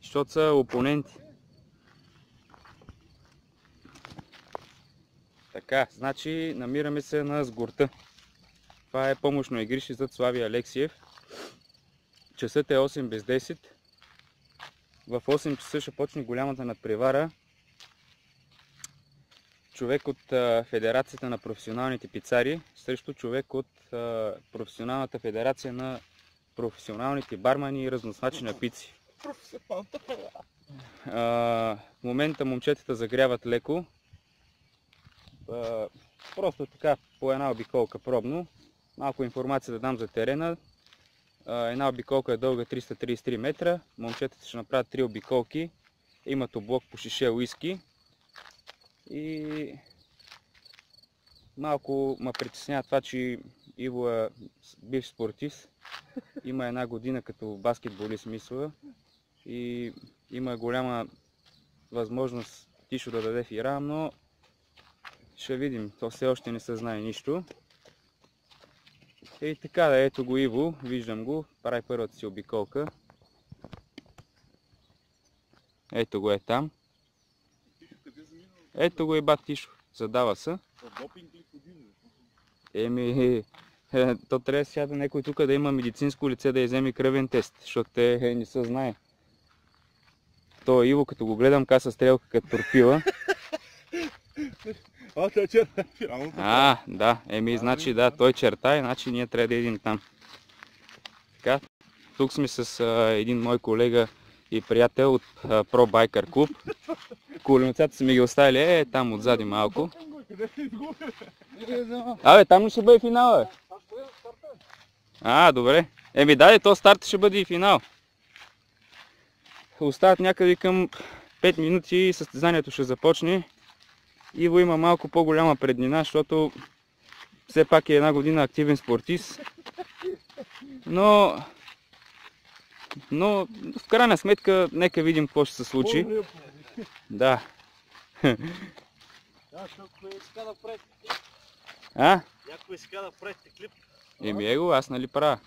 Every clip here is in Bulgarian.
защото са опоненти. Така, значи намираме се на Сгурта. Това е помощно игрище зад Слави Алексиев. Часът е 8 без 10. В 8 часа ще почне голямата надпревара. Човек от Федерацията на професионалните пицари срещу човек от Професионалната федерация на професионалните бармани и разносвачи на пици. В момента момчетата загряват леко. Просто така по една обиколка пробно. Малко информация да дам за терена. Една обиколка е дълга 333 метра. Момчетата ще направят 3 обиколки. Имат облок по шише уиски. И малко ме притеснява това, че Иво е бивш спортист. Има една година като баскетболист, мисля. И има голяма възможност Тишо да даде фира, но ще видим. То все още не се знае нищо. И така да, ето го Иво, виждам го, прави първата си обиколка. Ето го е там. Ето го е бат Тишо, задава се. То трябва сега да някой тук да има медицинско лице да изземе кръвен тест, защото те не се знае. То Иво, като го гледам каса стрелка като торпила. Да, значи да, той черта, значи ние трябва да идем там. Така, тук сме с един мой колега и приятел от Pro Biker Club. Коленоцата са ми ги оставили, там отзади малко. Абе, там ли ще бъде финал, бе? Добре. Дай, то старт ще бъде и финал. Остават някъде към 5 минути и състезанието ще започне. Иво има малко по-голяма преднина, защото все пак е една година активен спортист. Но в крайна сметка, нека видим какво ще се случи. Да. Някой иска да правите клип. Его, аз нали правя.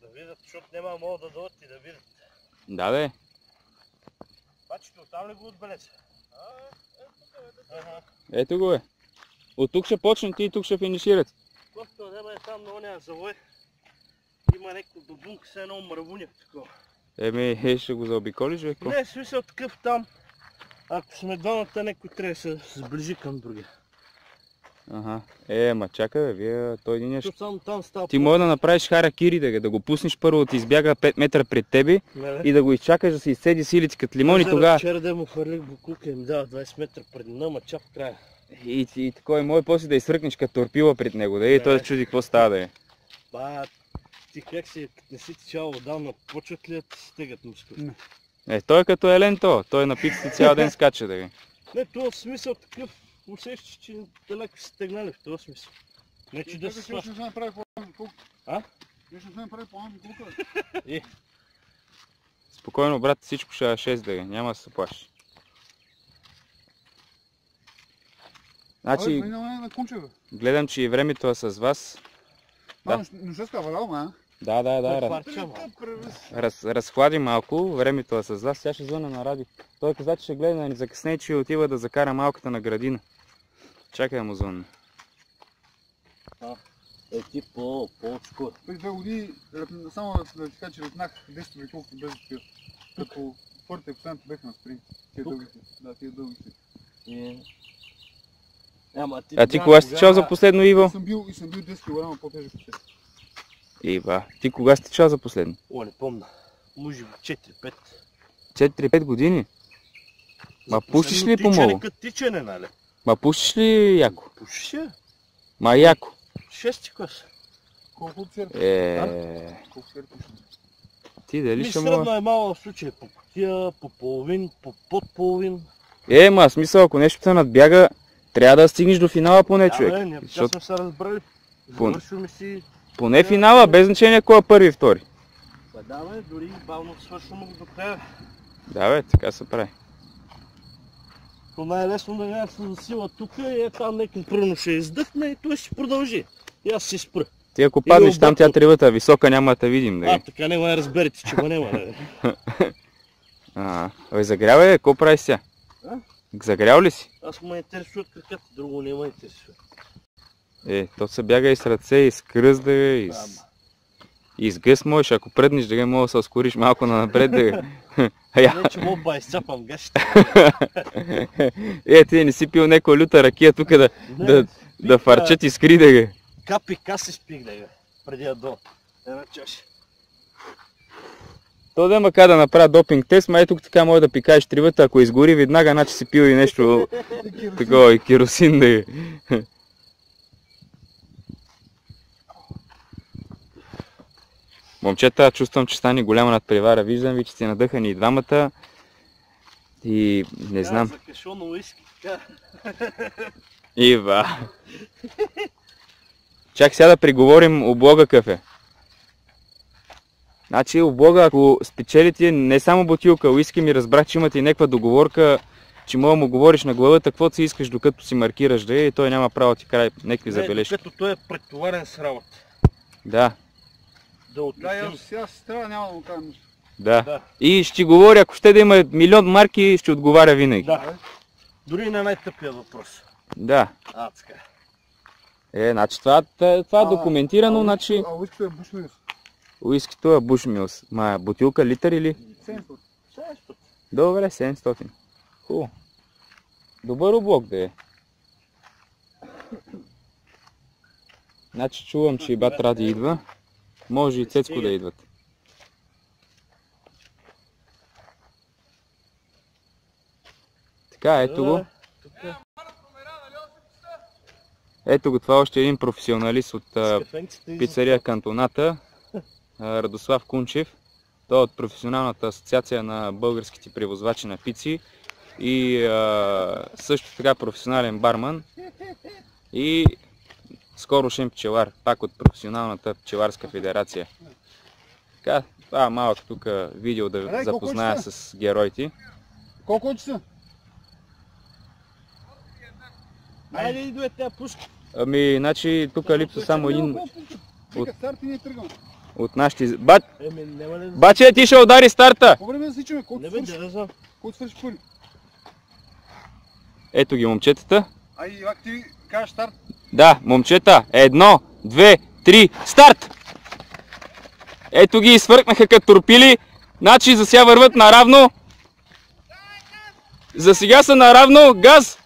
Да видят, защото няма могат да дойдат и да видят. Да, бе. Пачето, оттам ли го отбележа? Ето го е. От тук ще почнете и тук ще финиширате. Просто да е там на ония завой. Има някакво додунка с едно мравуня такова. Ще го заобиколиш, бе? Не, смисъл такъв там. Ако сме двамата, някой трябва да се сближи към другия. Ма чакай, бе, вие той един ще... Ти може да направиш харакири, да го пуснеш първо да избяга 5 метра пред тебе и да го изчакаш да се изцеди силици като лимон и тогава... Вчера да му хвърлих буклука и ми дава 20 метра преди ма чак в края. И такой може после да изсръкнеш като торпила пред него, да и той да чуди какво става, да е. Ти как си, като не си течал отдавна, почват ли да ти стегат мускулите? Той е като Елен той на пиците цял ден скача, да ви. Не, това в смисъл такъв, усещаш, че далеко си стегнали в този смисъл. Не, че да се сваща. Ще се направи по-малко колко? Ще се направи по-малко колко? Спокойно, брат, всичко ще е 6 да ви, няма да се плаши. Значи, гледам, че и времето е с вас. Не се скавалял, ма? Да. Разхлади малко, времето е с вас. Сега ще звъна на радио. Той каза, че ще гледа да ни закъсне, че отива да закара малката на градина. Чакай да му звънна. Ти по-скоро. Преди 2 години, само да ти кажа, че летнах 10 или колко без спир. Като първите и последното бех на спринт. Тия дългите. Да, тия дългите. Ти кога си чал за последно, Иво? Съм бил 10 кг по-тежък от теб. Ти кога си чал за последно? Не помня. Може би 4-5. 4-5 години? Ма пушиш ли помоло? Тичане, нали? Ма пушиш ли яко? Пушиш я? Ма яко? 6 клас. Колко цер? Колко цер пушиш? Ти дали ще средно е мало в случай по кутия, по половин, по подполовин. Ма смисъл, ако нещо те надбяга, трябва да стигнеш до финала поне, човек. Не, тя сме се разбрали. Завършваме си... Поне финала, без значение кой е първи и втори. Дори бавно свършваме го до края. Да, така се прави. То най-лесно да няма се засила тук и там някакъв пръвно ще издъхне и той ще продължи. И аз ще спра. Ти ако паднеш там, тя тревата висока, няма да видим. Така няма да разберете, че го няма. Загрял е, какво правиш сега? А? Загрял ли си? Аз ме интересуват краката, друго не ме интересува. То се бяга и с ръце, и с кръст, и с гъс можеш, ако преднеш да мога да се ускориш малко напред. Не, че мога да изцапам гащите. Ти не си пил някоя люта ракия тук да фарчат искри да Капи каси спих да преди да долу. Една чаша. То да мака да направя допинг тест, май тук така може да пикаеш тривата, ако изгори веднага, значи си пил и нещо такова, и керосин да Момчета, чувствам, че стане голяма надпревара. Виждам ви, че сте надъхани и двамата. И не знам. За кашоно уиски, така. Ива. Чак сега да приговорим облога кафе. Значи облога, ако спечелите не само бутилка уиски, ми разбрах, че имате и някаква договорка, че мога му говориш на главата, каквото си искаш, докато си маркираш да и той няма право да ти край някакви забележки. Докато той е претоварен с работа. Да. Да, сега си трябва, няма да му кажа нищо. Да. И ще говоря, ако ще да има милион марки, ще отговаря винаги. Да. Дори на най-тъпия въпрос. Да. Така. Значи това е документирано, значи... уискито е Бушмилс. Уискито е Бушмилс. Бутилка литър или? 700. Добре, 700. Хубаво. Добър облог да е. Значи чувам, че и бат Ради идва. Може и Цецко да идват. Така, ето го. Ето го, това още един професионалист от пицария Кантоната. Радослав Кунчев. Той е от професионалната асоциация на българските превозвачи на пици. И също така професионален барман. И скорошен пчелар, пак от професионалната пчеларска федерация. Така, това малък тук видео да запозная с героите. Колко часа? Айде идва тя пушка. Значи тук липсва само един Старт и не тръгвам. от нашите... Няма ли... Баче, ти ще удари старта! По време да свичаме, колко свърши първи. Ето ги момчетата. Ивак, ти кажеш старт. Да, момчета. 1, 2, 3, старт! Ето ги, свъркнаха като турпили. Значи за сега върват наравно. За сега са наравно. Газ!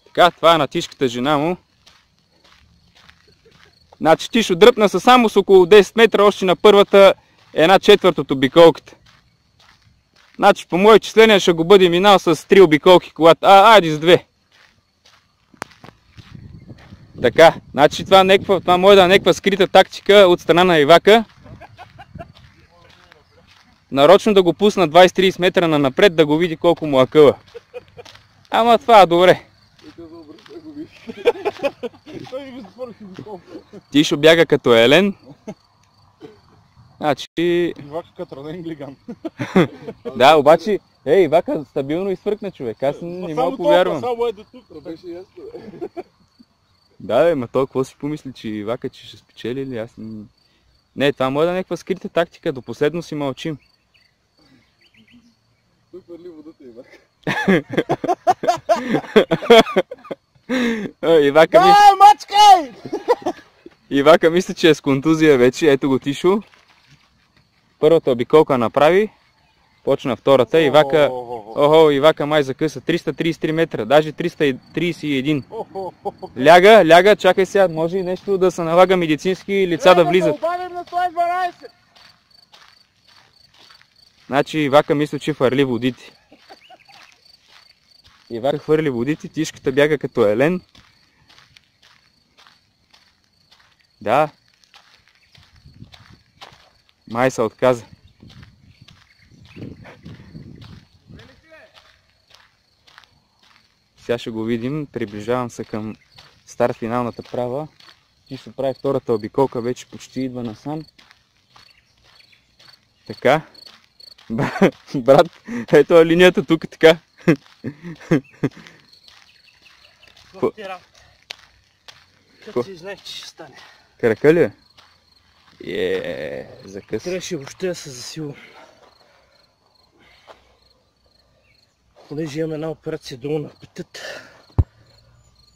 Така, това е на тишката жена му. Значи Тишо дръпна са само с около 10 метра, още на първата 1/4 от обиколката. Значи по мои числения ще го бъде минал с 3 обиколки колата. Айде с 2. Така, значи това може да е някаква скрита тактика от страна на Ивака. Нарочно да го пусна 20-30 метра на напред, да го види колко му акъла. Ама това е добре. Тишо бяга като Елен. Значи... Ивака като роден глиган. Да, обаче, Ивака стабилно изфръкна, човек. Аз не мога повярвам. Само е до тук. Беше ясно. Да, ма той какво си помисли, че Ивака че ще спечели или аз... Не, това може да е някаква скрита тактика, до последно си мълчим. Той хвърли водата, Ивака. Ивака мисля, че е с контузия вече. Ето го Тишо. Първата обиколка направи. Почна втората. Ивака май закъса. 333 метра. Даже 331. Ляга. Чакай сега. Може и нещо да се налага медицински лица да влизат. Значи Ивака мисля, че хвърли водите. Ивака хвърли водите. Тишката бяга като Елен. Да. Май се отказа. Сега ще го видим. Приближавам се към старт финалната права. Ти ще прави втората обиколка, вече почти идва насам. Така. Брат, ето е линията тук, така. Като си знаеш, че ще стане. Крака ли е? Закъс. Трябваше въобще да се засилва. Понеже имам една операция долу на петът.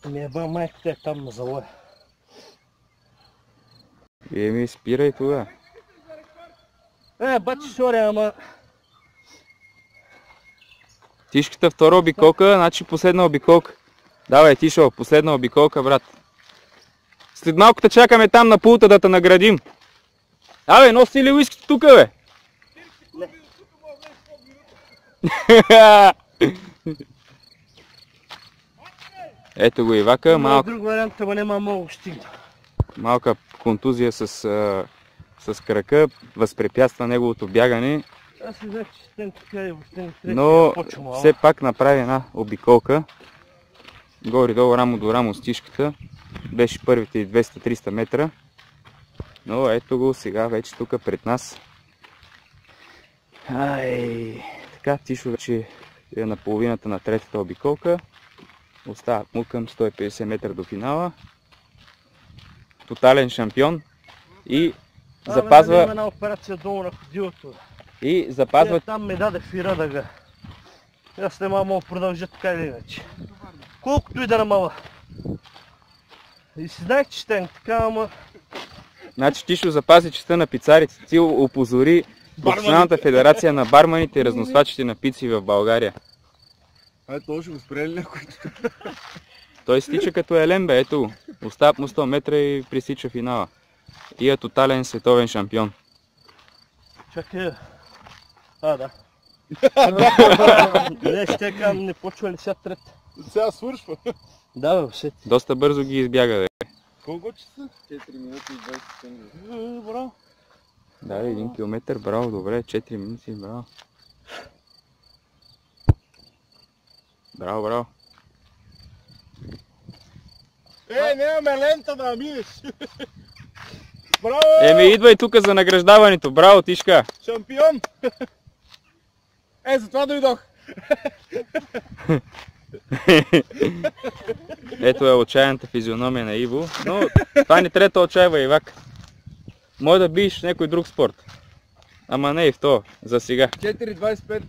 Ми еба майката е там на залоя. Еми, спирай това. Бачи, сори, ама... Тишката втора обиколка, значи последна обиколка. Давай, Тишо, последна обиколка, брат. След малко те чакаме там на пулта да те наградим. Абе, носи ли уискито тука, бе? Ето го Ивака, Има друг вариант, ама няма много стигна. малка контузия с крака, възпрепятства неговото бягане, Аз не знах, че стен така и въобще не трябва но да почвам. все пак направи една обиколка. Горе-долу рамо до рамо с Тишката. Беше първите 200-300 метра. Но ето го сега вече тук пред нас. Така, Тишо вече е на половината на третата обиколка. Остават му към 150 метра до финала. Тотален шампион. И запазва... Има една операция долу на ходилото. И запазва... Там ме даде фира да га. Аз не мога да продължа така или иначе. Колкото и да намала. И си знаех, че ще е така, ама... Значи Тишо запази честта на пицарите. Ти опозори Професионалната федерация на барманите и разносвачите на пици в България. Това ще го спрели някой. Той стича като елен, бе, ето го. Остават му 100 метра и пресича финала. И е тотален световен шампион. Чакай. Да. Не, ще кажам, не почва ли сега трет? Сега свършва. Да, бе, все. Доста бързо ги избяга, бе. Колко часа? 4 минути и 20 секунди. Браво. Да, 1 километър, браво, добре, 4 минути, браво. Браво. Нямаме лента да минеш. Браво! Еми, идвай тук за награждаването. Браво, Тишка! Шампион! За това дойдох. Ето е отчаяната физиономия на Иво, но това не трябва да отчаива Ивак. Може да биеш някой друг спорт. Ама не и в това, за сега. 4.25.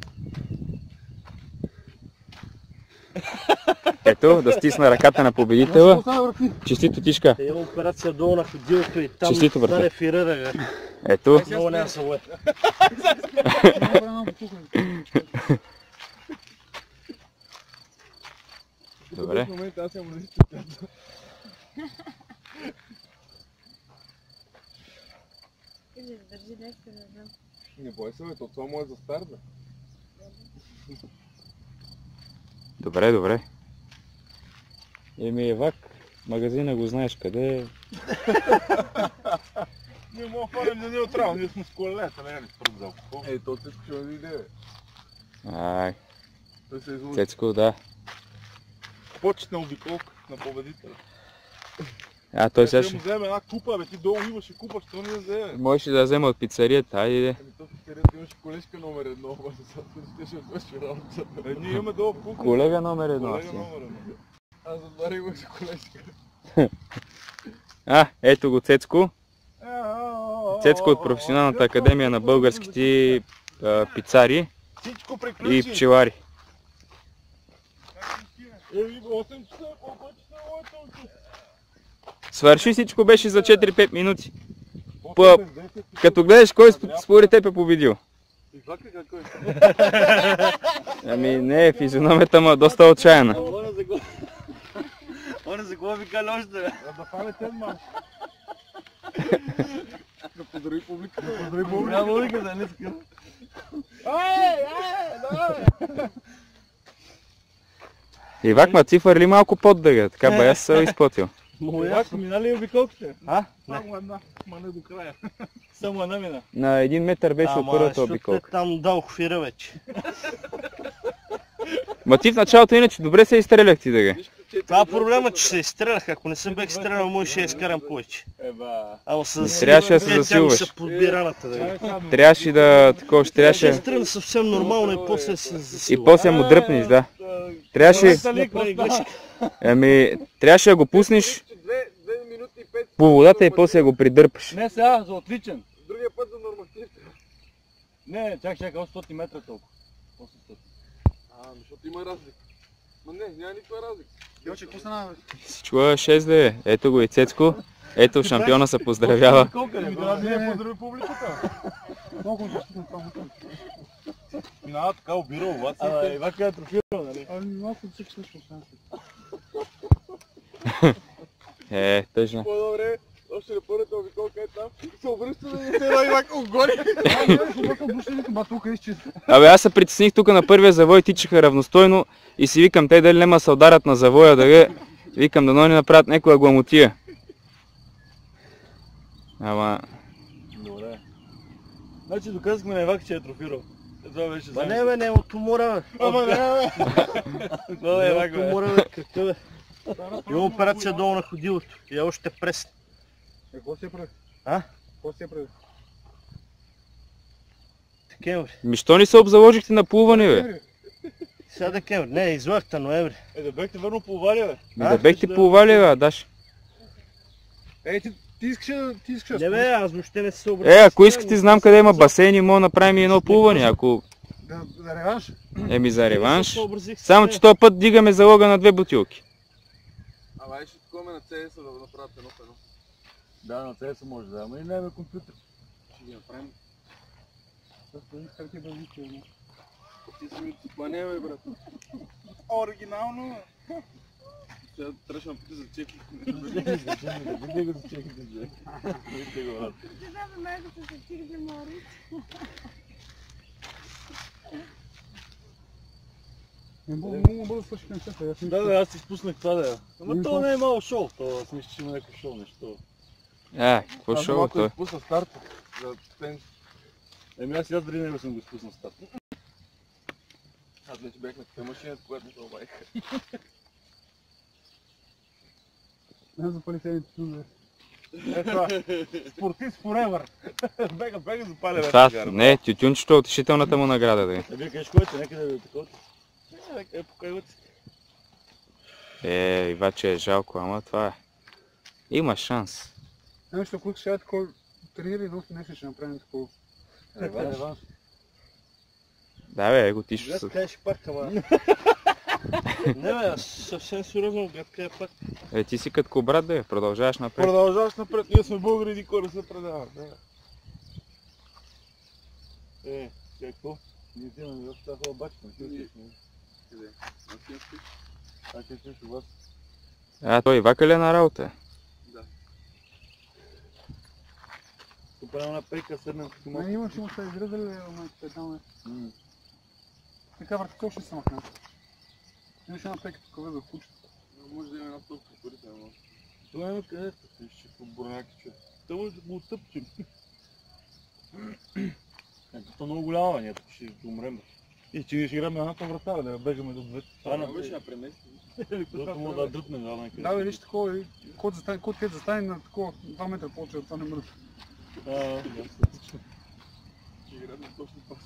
Ето, да стисна ръката на победителя. Честито, Тишка. Има операция долу на ходилото и там Честито, брате. даде фира да га. Ето. Много няма се ле. Добре. В момента аз съм различен. Държи нещо, не знам. Не бой се, бе, това му е за старт, бе. Добре. Еми Евак, магазина го знаеш къде е. Ние мога да ходим на неутрал, ние сме с колелета, не е ли спръгзал. То Цецко ще да иде, бе. Ай, Той се излучи. Цецко, да. Почетна обиколка на победителя. Той сега Ще му вземе една купа, бе, ти долу имаше купа, що не я вземе? можеше да взема от пицарията, айде иде. То в пицарията имаше колежка номер 1, обаче сега ще отвърши работа. Ние имаме долу купа. Колега номер 1 Колега си. номер 1. Аз за това имаше колежка. Ето го Цецко. Цецко от Професионалната академия на българските пицари Всичко и приключи. пчелари. 8 часа, колко часа? Свърши, всичко беше за 4-5 минути. Като гледаш кой според теб е победил. Ами не, физиономията му е доста отчаяна. Он заглави галош да. Да фане тен малко. Да поздрави публиката. Няма публика да не искам. Ивак Маци фърли малко под дъга, така бая се изплатил. Моя са минали обиколките? Само една, ма не до края. Само една мина. На 1 метър беше от първата обиколка. Там дал хвира вече. Ма ти в началото иначе добре се изстрелях ти дъга. Това е проблема, че се изстрелях. Ако не съм бех стрелял, може да изкарам повече. Ама с Трябваше да се тя ми засилваш. се подби раната. Трябваше да такова, Ще трябваше изстрелям съвсем нормално и после се и засилва. после му дръпнеш, да. Трябваше, Направи грешка. трябваше да го пуснеш. 2 минути и 5 по водата и после го придърпаш. Не сега, за отличен. Другия път за норматив. Не, чакай, 800 метра толкова. 800. Защото има разлика. Но не, няма никаква разлика. Гелче, какво се нава? Всичко е 6 да е. Ето го и Цецко. Ето шампиона се поздравява. Колко ли? Трябва да не поздрави публиката. Много защитно това. Минава така обира овация. Ивака е трофирал, нали? Малко от всички нещо освен. Тъжно. По-добре, още на първата обиколка е там и се обръща да не се рои вака отгоре. Абе, аз се притесних тук на първия завой, тичаха равностойно и си викам, те дали нема се ударят на завоя, да викам да не направят някоя гламотия. Ама... Добре. Значи доказахме на Ивак, че е трофирал. Това беше Ба не бе, не от умора бе. Ама не бе. Това е Ивак От умора бе, какъв бе. Има операция долу на ходилото. И още пресна. Какво си е прави? А? Какво си е прави? Декември. Що ни се обзаложихте на плуване, бе? Сега декември. Не, извърхта ноември. Да бехте верно плували, бе. Да бехте плували, бе, Даш. Ти искаш Не бе, аз въобще не се съобразя. Ако искате, знам къде има басейн и мога да направим едно плуване, ако... Да реванш? За реванш. Само, че този път дигаме залога на 2 бутилки. Ай ще такова на CS-а да направят едно в едно. Да, на CS може да, ама и нямаме компютър. Ще ги направим. Как ти да викаме? Ти си ми плане, бе, брат. Оригинално, бе. Сега трябваше да напити за чеки. Вижте го за чеките, бе. Вижте го, брат. Ти да бе, майка се чеки за морит. Много бъде свърши концерта. Да, аз си спуснах това да я. Ама то не е малко шоу, то аз мисля, че има някакво шоу нещо. Какво шоу той? Аз спусна старта. Аз и аз дори не съм го спуснал старт. Аз вече бях на тази машината, която не се обадиха. Не запали седмите тюнер. Спортист forever. Бега запаля Това, не, тютюнчето е утешителната му награда, да. Вие кажеш кой е, някъде да е такова. Покайвате. Иваче е жалко, ама това е. Има шанс. Нещо, ако ще такова тренира и нещо ще направим такова. Реванш. Да бе, го тише Аз с... кажеш пак, ама... Не бе, аз съвсем сериозно кажа пак. Ти си като брат, да продължаваш напред. Продължаваш напред, ние сме българи, никой не се предава. Какво? Ние взимаме още това бачка. Къде? А ти си у вас? Той Ивака ли е на работа? Да. Тук е една пейка, седнем като Не, имаш се изрезали, ама педална. Така върти, какво ще се махна? Имаш една пейка такова за кучето. Може да има една топка парите, ама. Това е където си, ще по бурняки човек. Те може да го оттъпчим. То много голяма, ние тук ще умрем. И че ние ще играме едната врата, да бегаме до двете. Това не беше на премести. Защото мога да дръпнем някъде. Да, бе, виж такова, кот застане на такова 2 метра повече, това не мръдва. Да, точно. Ще играем точно пас.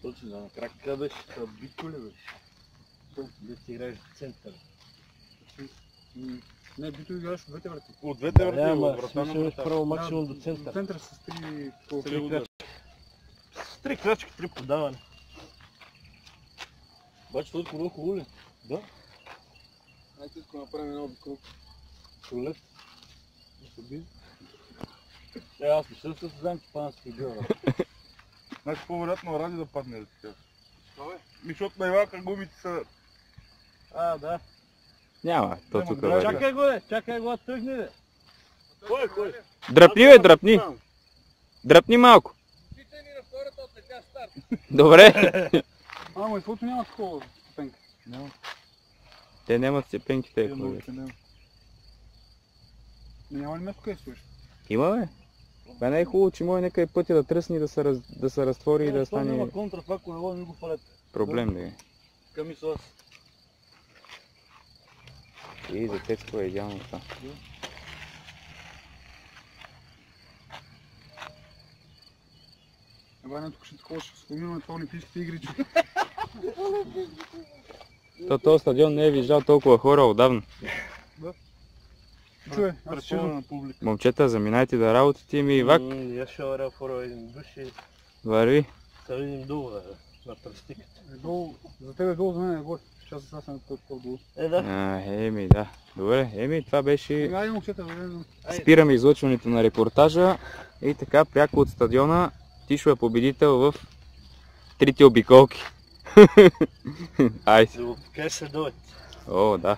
Точно, да, на крак къде беше? Битко ли беше? Да ти играеш в център. Не, бито играеш от двете врати. От двете Да, врати, ама от врата на смисъл имаш врата. право максимум до В център. центъра с 3 Три удара. С 3 крачки, 3 подаване. Обаче това е хубаво ли? Да. Айде искам да направим една обиколка. Пролет. Аз не се знам, че пана се бива. Значи по-вероятно Ради да падне да така. Що бе? Защото на Ивака гумите са... Да. Няма, то Няма, тук да, върви. Чакай го, тръгни бе. Кой? Дръпни, бе, дръпни. Дръпни малко. Тичай ни на втората от така старт. Добре. Ама и твоето няма такова степенка. Няма. Те нямат степенки, те хубави. Няма ли място къде стоиш? Има, бе. Това не е хубаво, че може някъде пътя да тръсне и да се разтвори и да Това няма стане контра, това колело ми го фалят. проблем, да. Към и с вас. И за Цецко е идеално това. Еба, тук ще такова, ще споминаме това Олимпийските игри, че... Този стадион не е виждал толкова хора отдавна. Чуй, аз Пречина ще на публика. Момчета, заминайте да работите ми Ивак. Я ще варя първо един душ и Върви. да видим долу на тръстиката. долу, за тебе долу, за мен е горе. Ще аз съм по-долу. Да. Еми, да. Добре, това беше... Айде, момчета, време. Спираме излъчването на репортажа и така пряко от стадиона Тишо е победител в трите обиколки. Айде. Да го покажеш след обед. О, да.